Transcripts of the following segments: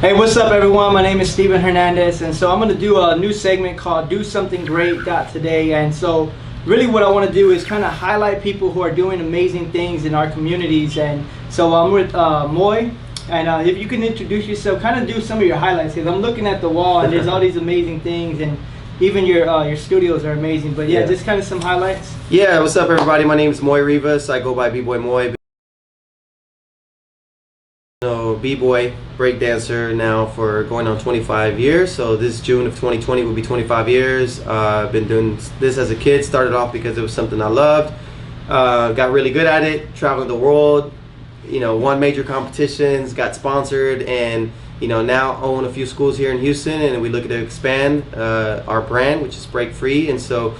Hey, what's up everyone? My name is Steven Hernandez, and so I'm going to do a new segment called Do Something Great Today. And so really what I want to do is kind of highlight people who are doing amazing things in our communities. And so I'm with Moy, and if you can introduce yourself, kind of do some of your highlights, because I'm looking at the wall and there's all these amazing things, and even your studios are amazing. But yeah, just kind of some highlights. Yeah, what's up everybody? My name is Moy Rivas. I go by B-Boy Moy. B-Boy breakdancer now for going on 25 years. So this June of 2020 will be 25 years. I've been doing this as a kid. Started off because it was something I loved. Got really good at it. Traveling the world. Won major competitions. Got sponsored, and now own a few schools here in Houston. And we look to expand our brand, which is Break Free. And so.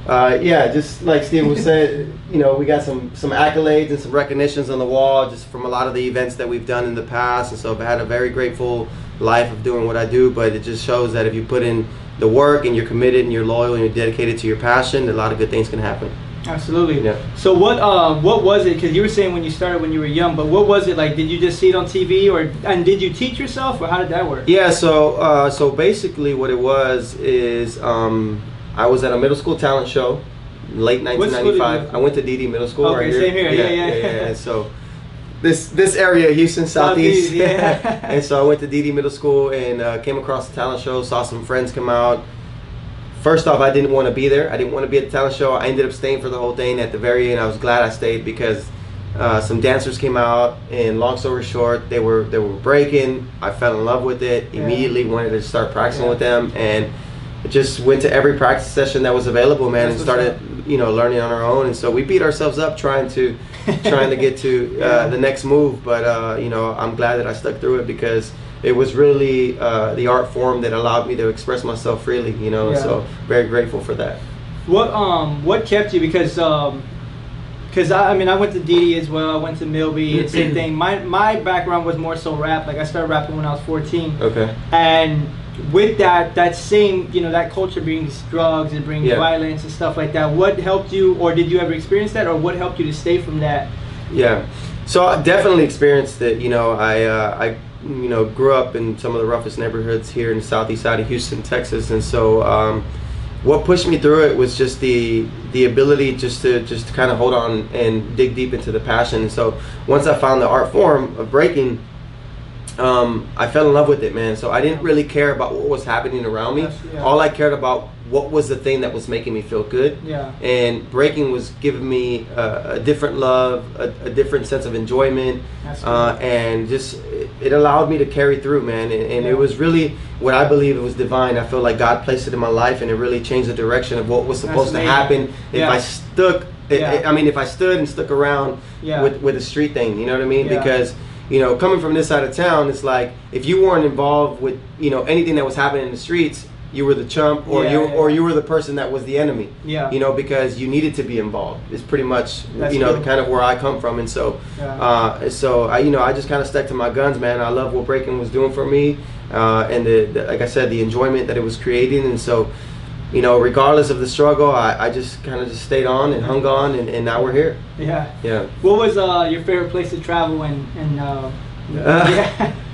Yeah, just like Steven said, we got some accolades and some recognitions on the wall just from a lot of the events that we've done in the past. And so I've had a very grateful life of doing what I do, but it just shows that if you put in the work and you're committed and you're loyal and you're dedicated to your passion, a lot of good things can happen. Absolutely. Yeah. So what was it? Because you were saying when you started when you were young, but what was it like? Did you just see it on TV, and did you teach yourself, or how did that work? Yeah. So basically, what it was is I was at a middle school talent show, late 1995. I went to DD Middle School. Okay, right here. Same here. Yeah. So this area, Houston, Southeast. Yeah. And so I went to DD Middle School and came across the talent show, saw some friends come out. First off, I didn't want to be there. I didn't want to be at the talent show. I ended up staying for the whole thing. At the very end, I was glad I stayed because some dancers came out, and long story short, they were breaking. I fell in love with it. Immediately wanted to start practicing with them, and just went to every practice session that was available, man, and started learning on our own. And so we beat ourselves up trying to get to the next move, but I'm glad that I stuck through it because it was really the art form that allowed me to express myself freely, so very grateful for that. What kept you? Because I went to DD as well. I went to Milby, and same thing. My background was more so rap. Like I started rapping when I was 14. Okay. And with that same, that culture brings drugs and brings violence and stuff like that. What helped you, or did you ever experience that, or what helped you to stay from that? Yeah, so I definitely experienced it. I grew up in some of the roughest neighborhoods here in the southeast side of Houston, Texas, and so what pushed me through it was just the ability just to kind of hold on and dig deep into the passion. And so once I found the art form of breaking, I fell in love with it, man. So I didn't really care about what was happening around me. All I cared about what was the thing that was making me feel good. Yeah. And breaking was giving me a different love, a different sense of enjoyment, and just it allowed me to carry through, man. And it was really what I believe it was divine. I feel like God placed it in my life, and it really changed the direction of what was supposed to happen if I stuck. If I stood and stuck around with the street thing, you know what I mean? Yeah. Because coming from this side of town, it's like if you weren't involved with anything that was happening in the streets, you were the chump, or you were the person that was the enemy. Yeah. Because you needed to be involved. It's pretty much the kind of where I come from, and so I just kind of stuck to my guns, man. I love what breaking was doing for me, and the like I said, the enjoyment that it was creating, and so. Regardless of the struggle, I just kind of stayed on and hung on, and now we're here. Yeah. What was your favorite place to travel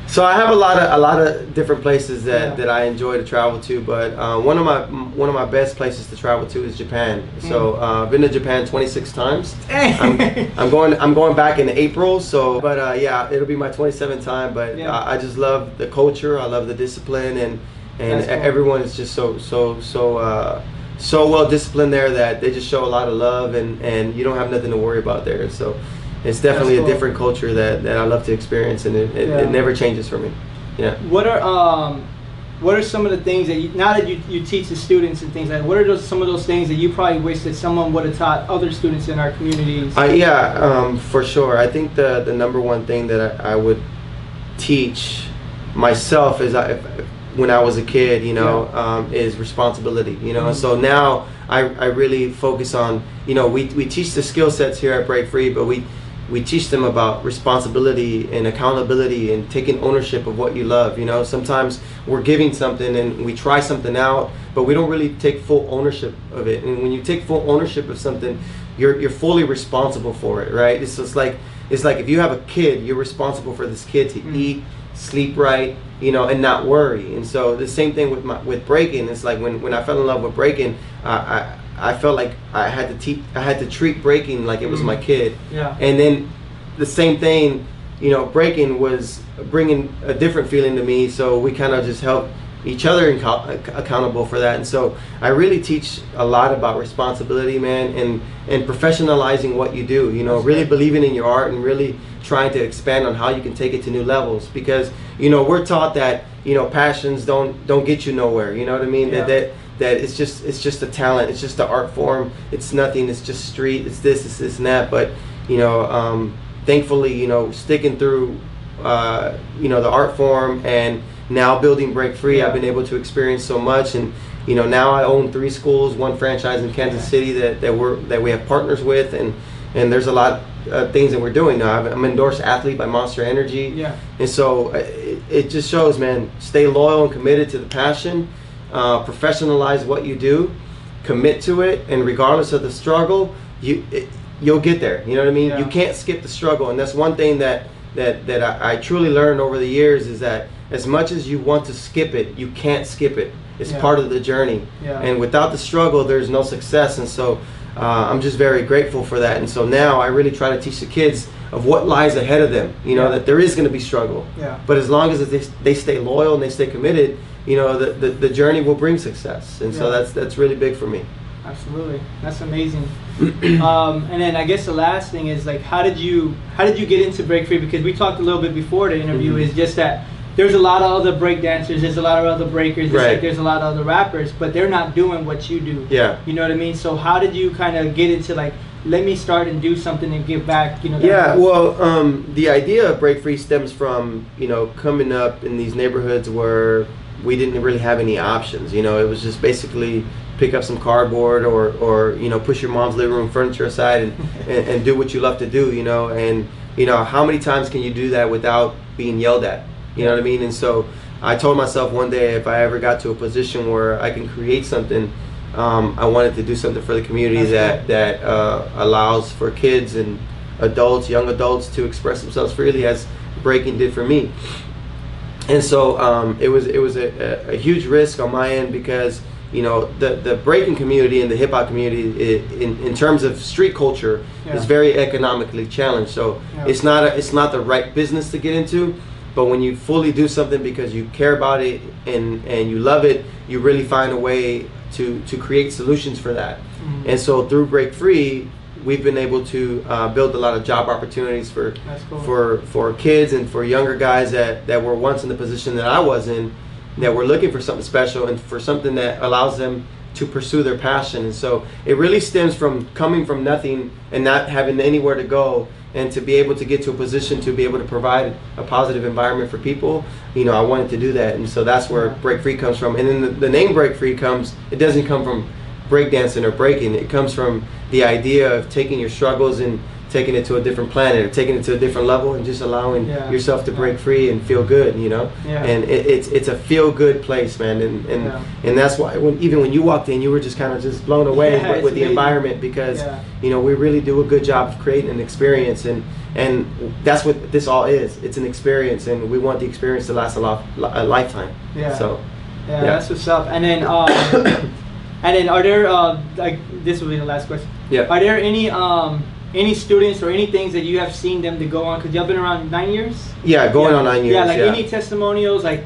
So I have a lot of different places that I enjoy to travel to, but one of my best places to travel to is Japan. So I've been to Japan 26 times. I'm going back in April. So, but yeah, it'll be my 27th time. But I just love the culture. I love the discipline, and everyone is just so well disciplined there that they just show a lot of love, and you don't have nothing to worry about there. So it's definitely a different culture that I love to experience, and it never changes for me. Yeah. What are some of the things that now that you teach the students and things like that, what are some of those things that you probably wish that someone would have taught other students in our communities? For sure. I think the number one thing that I would teach myself is when I was a kid, is responsibility, and so now I really focus on, we teach the skill sets here at Break Free, but we teach them about responsibility and accountability and taking ownership of what you love. Sometimes we're giving something and we try something out, but we don't really take full ownership of it. And when you take full ownership of something, you're fully responsible for it, right? It's like if you have a kid, you're responsible for this kid to eat, sleep right, you know, and not worry. And so the same thing with breaking. It's like when I fell in love with breaking, I felt like I had to treat breaking like it was my kid. Yeah. And then the same thing, you know, breaking was bringing a different feeling to me. So we kind of just helped each other accountable for that. And so I really teach a lot about responsibility, man, and professionalizing what you do, you know, really believing in your art and really trying to expand on how you can take it to new levels. Because, you know, we're taught that, you know, passions don't get you nowhere, you know what I mean? Yeah. That it's just a talent, it's just an art form, it's nothing, it's just street, it's this and that. But, you know, thankfully, you know, sticking through you know, the art form and now building Break Free, I've been able to experience so much. And, you know, now I own 3 schools, 1 franchise in Kansas City that we have partners with, and there's a lot of things that we're doing now. I'm an endorsed athlete by Monster Energy. Yeah. And so it just shows, man, stay loyal and committed to the passion, professionalize what you do, commit to it, and regardless of the struggle, you'll get there. You know what I mean? Yeah. You can't skip the struggle, and that's one thing that I truly learned over the years, is that as much as you want to skip it, you can't skip it. It's part of the journey. Yeah. And without the struggle, there's no success. And so I'm just very grateful for that. And so now I really try to teach the kids of what lies ahead of them, you know, that there is going to be struggle. Yeah. But as long as they stay loyal and they stay committed, you know, the journey will bring success. And so that's really big for me. Absolutely, that's amazing. And then I guess the last thing is, like, how did you get into Break Free? Because we talked a little bit before the interview. Is just that there's a lot of other break dancers, there's a lot of other breakers, just like there's a lot of other rappers, but they're not doing what you do. Yeah. You know what I mean? So how did you kind of get into, like, let me start and do something and give back? You know. Yeah. Well, the idea of Break Free stems from, you know, coming up in these neighborhoods where we didn't really have any options. You know, it was just basically pick up some cardboard or you know, push your mom's living room furniture aside and do what you love to do, you know. And, you know, how many times can you do that without being yelled at? You know what I mean? And so I told myself one day, if I ever got to a position where I can create something, I wanted to do something for the community that allows for kids and adults, young adults, to express themselves freely, as breaking did for me. And so it was a huge risk on my end, because, you know, the breaking community and the hip hop community, in terms of street culture, is very economically challenged. So it's not the right business to get into. But when you fully do something because you care about it and you love it, you really find a way to create solutions for that. Mm-hmm. And so through Break Free, we've been able to build a lot of job opportunities for kids and for younger guys that were once in the position that I was in, that were looking for something special and for something that allows them to pursue their passion. And so it really stems from coming from nothing and not having anywhere to go, and to be able to get to a position to be able to provide a positive environment for people. You know, I wanted to do that, and so that's where Break Free comes from. And then the name Break Free it doesn't come from breakdancing or breaking. It comes from the idea of taking your struggles and taking it to a different planet, or taking it to a different level, and just allowing yourself to break free and feel good, you know. And it's a feel good place, man. And that's why even when you walked in, you were just kind of just blown away with the environment, because you know, we really do a good job of creating an experience, and that's what this all is. It's an experience, and we want the experience to last a lifetime. So that's what's up. And then and then are there like, this will be the last question. Are there any students or any things that you have seen them to go on? Because y'all been around 9 years? Going on 9 years. Any testimonials, like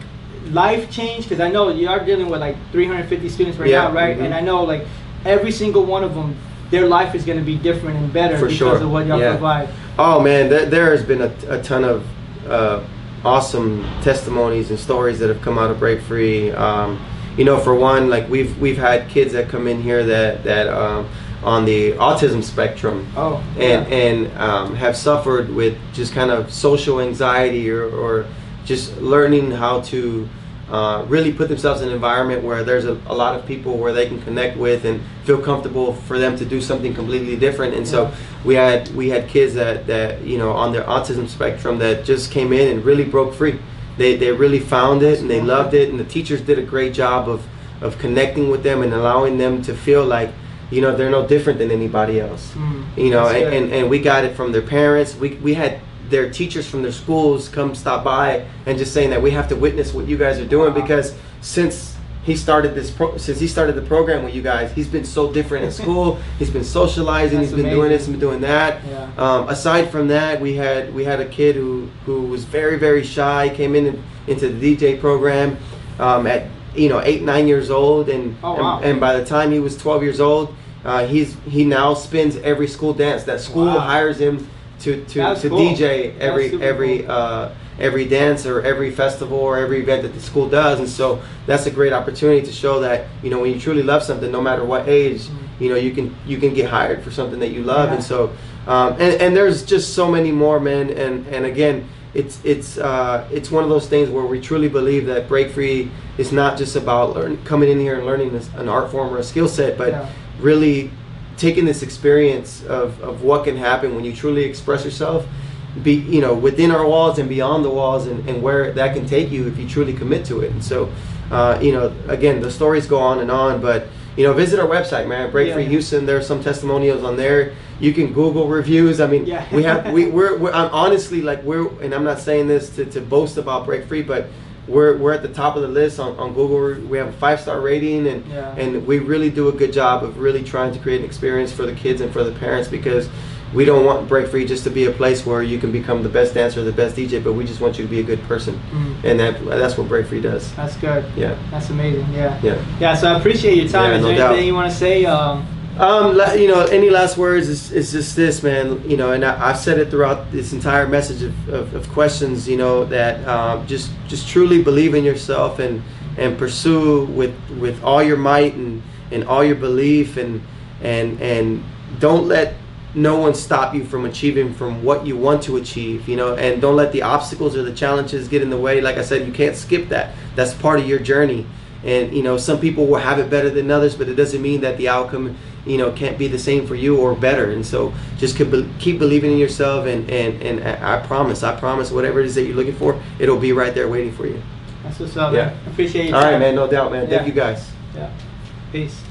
life change? Because I know you are dealing with like 350 students right now, right? Mm-hmm. And I know like every single one of them, their life is going to be different and better because of what y'all provide. Oh man, there has been a ton of awesome testimonies and stories that have come out of Break Free. You know, for one, like we've had kids that come in here that on the autism spectrum, and have suffered with just kind of social anxiety or just learning how to really put themselves in an environment where there's a lot of people where they can connect with and feel comfortable for them to do something completely different. And so we had kids that you know, on their autism spectrum, that just came in and really broke free. They really found it, and they loved it, and the teachers did a great job of connecting with them and allowing them to feel like, you know, they're no different than anybody else. You know, and we got it from their parents. We had their teachers from their schools come stop by and just saying that we have to witness what you guys are doing, because since he started the program with you guys, he's been so different in school. He's been socializing. He's been doing this and been doing that. Yeah. Aside from that, we had a kid who was very, very shy. Came into the DJ program at 8, 9 years old, and by the time he was 12 years old, he now spins every school dance. That school hires him to cool. DJ every dance or every festival or every event that the school does. And so that's a great opportunity to show that when you truly love something, no matter what age, you can get hired for something that you love. And so and there's just so many more, man. And again, it's one of those things where we truly believe that Break Free is not just about coming in here and learning an art form or a skill set, but really taking this experience of what can happen when you truly express yourself, within our walls and beyond the walls, and where that can take you if you truly commit to it. And so, again, the stories go on, but visit our website, man. Break Free Houston. There are some testimonials on there. You can Google reviews. I mean, we're I'm honestly, and I'm not saying this to boast about Break Free, but we're at the top of the list on Google. We have a 5-star rating, and we really do a good job of really trying to create an experience for the kids and for the parents, because we don't want Break Free just to be a place where you can become the best dancer, the best DJ, but we just want you to be a good person. And that's what Break Free does. That's good. Yeah. That's amazing. Yeah. So I appreciate your time. Is there anything you want to say? Any last words is just this, man. And I've said it throughout this entire message of questions. That just truly believe in yourself and pursue with all your might and all your belief, and don't let no one stop you from achieving from what you want to achieve. And don't let the obstacles or the challenges get in the way. Like I said, you can't skip that. That's part of your journey. And some people will have it better than others, but it doesn't mean that the outcome can't be the same for you or better. And so just keep believing in yourself, and I promise whatever it is that you're looking for, it'll be right there waiting for you. That's what's up. Yeah. Man. Appreciate you. All right, man. No doubt, man. Thank you guys. Yeah. Peace.